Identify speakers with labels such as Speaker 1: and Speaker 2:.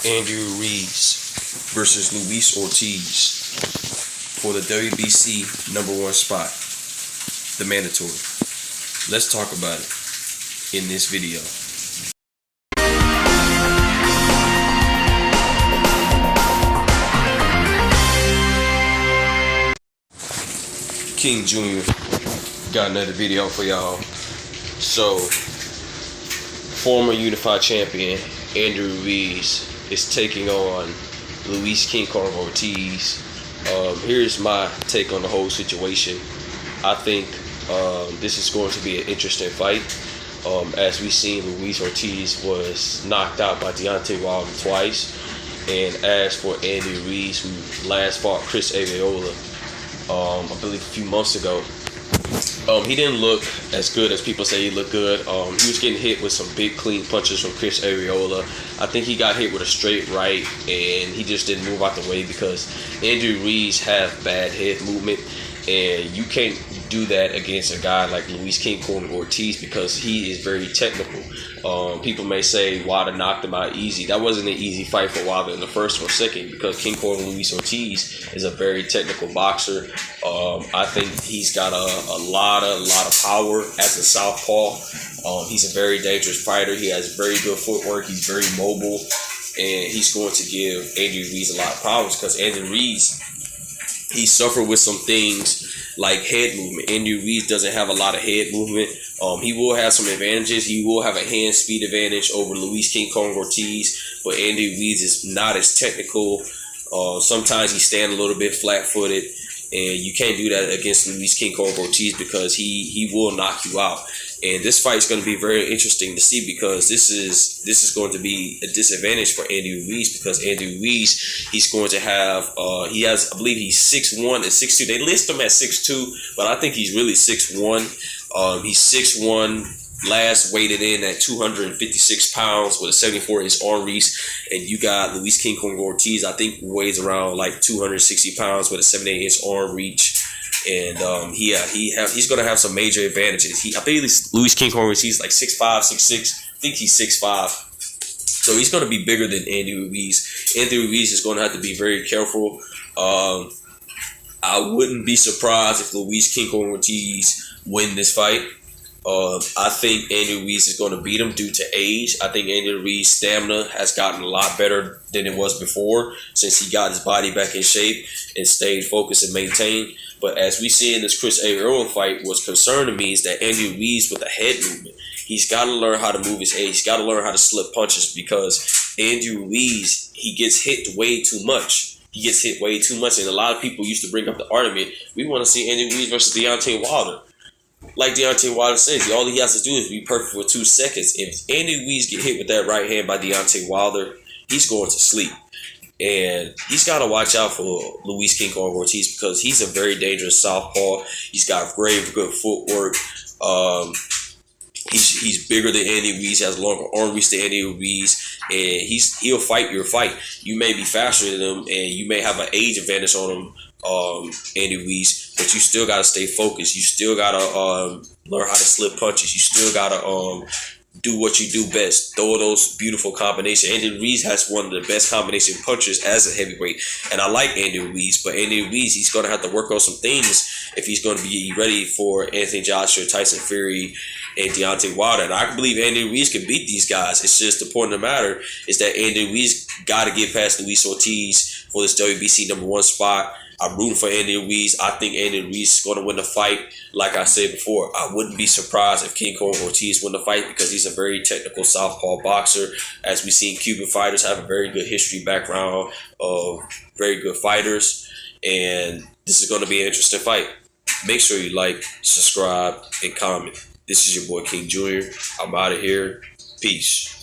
Speaker 1: Ruiz versus Luis Ortiz for the WBC #1 spot, the mandatory. Let's talk about it in this video. King Jr. got another video for y'all. So, former unified champion Ruiz is taking on Luis King Kong Ortiz. Here's my take on the whole situation. I think this is going to be an interesting fight. As we've seen, Luis Ortiz was knocked out by Deontay Wilder twice. And as for Ruiz, who last fought Chris Arreola, I believe a few months ago, he didn't look as good as people say he looked good. He was getting hit with some big clean punches from Chris Arreola. I think he got hit with a straight right, and he just didn't move out the way because Ruiz has bad head movement, and you can't do that against a guy like Luis King Kong Ortiz because he is very technical. People may say Wilder knocked him out easy. That wasn't an easy fight for Wilder in the first or second because King Kong Luis Ortiz is a very technical boxer. I think he's got a lot of power as a southpaw. He's a very dangerous fighter. He has very good footwork. He's very mobile, and he's going to give Ruiz a lot of problems because Ruiz, he suffered with some things like head movement. Ruiz doesn't have a lot of head movement. He will have some advantages. He will have a hand speed advantage over Luis King Kong Ortiz, but Ruiz is not as technical. Sometimes he stands a little bit flat-footed, and you can't do that against Luis King Kong Ortiz because he will knock you out. And this fight is going to be very interesting to see because this is going to be a disadvantage for Ruiz because Ruiz, he's going to have he has, I believe he's 6'1" and 6'2". They list him at 6'2", but I think he's really 6'1". He's 6'1", last weighted in at 256 pounds with a 74-inch arm reach, and you got Luis King Kong Ortiz, I think weighs around like 260 pounds with a 78-inch arm reach. And he's going to have some major advantages. I think Luis King Kong Ortiz like 6'5", 6'6". I think he's 6'5". So he's going to be bigger than Ruiz. Ruiz is going to have to be very careful. I wouldn't be surprised if Luis King Kong Ortiz win this fight. I think Ruiz is going to beat him due to age. I think Ruiz's stamina has gotten a lot better than it was before since he got his body back in shape and stayed focused and maintained. But as we see in this Chris Arreola fight, what's concerning me is that Ruiz with the head movement, he's got to learn how to move his head. He's got to learn how to slip punches because Ruiz, he gets hit way too much. He gets hit way too much. And a lot of people used to bring up the argument, we want to see Ruiz versus Deontay Wilder. Like Deontay Wilder says, all he has to do is be perfect for 2 seconds. If Ruiz get hit with that right hand by Deontay Wilder, he's going to sleep. And he's got to watch out for Luis King Kong Ortiz because he's a very dangerous southpaw. He's got very good footwork. He's bigger than Ruiz, has longer arm reach than Ruiz, and he'll fight your fight. You may be faster than him, and you may have an age advantage on him, Ruiz, but you still got to stay focused. You still got to learn how to slip punches. You still got to do what you do best. Throw those beautiful combinations. Ruiz has one of the best combination punchers as a heavyweight. And I like Ruiz, but Ruiz, he's going to have to work on some things if he's going to be ready for Anthony Joshua, Tyson Fury, and Deontay Wilder. And I believe Ruiz can beat these guys. It's just the point of the matter is that Ruiz got to get past Luis Ortiz for this WBC #1 spot. I'm rooting for Ruiz. I think Ruiz is going to win the fight. Like I said before, I wouldn't be surprised if King Kong Ortiz win the fight because he's a very technical southpaw boxer. As we've seen, Cuban fighters have a very good history background of very good fighters. And this is going to be an interesting fight. Make sure you like, subscribe, and comment. This is your boy King Jr. I'm out of here. Peace.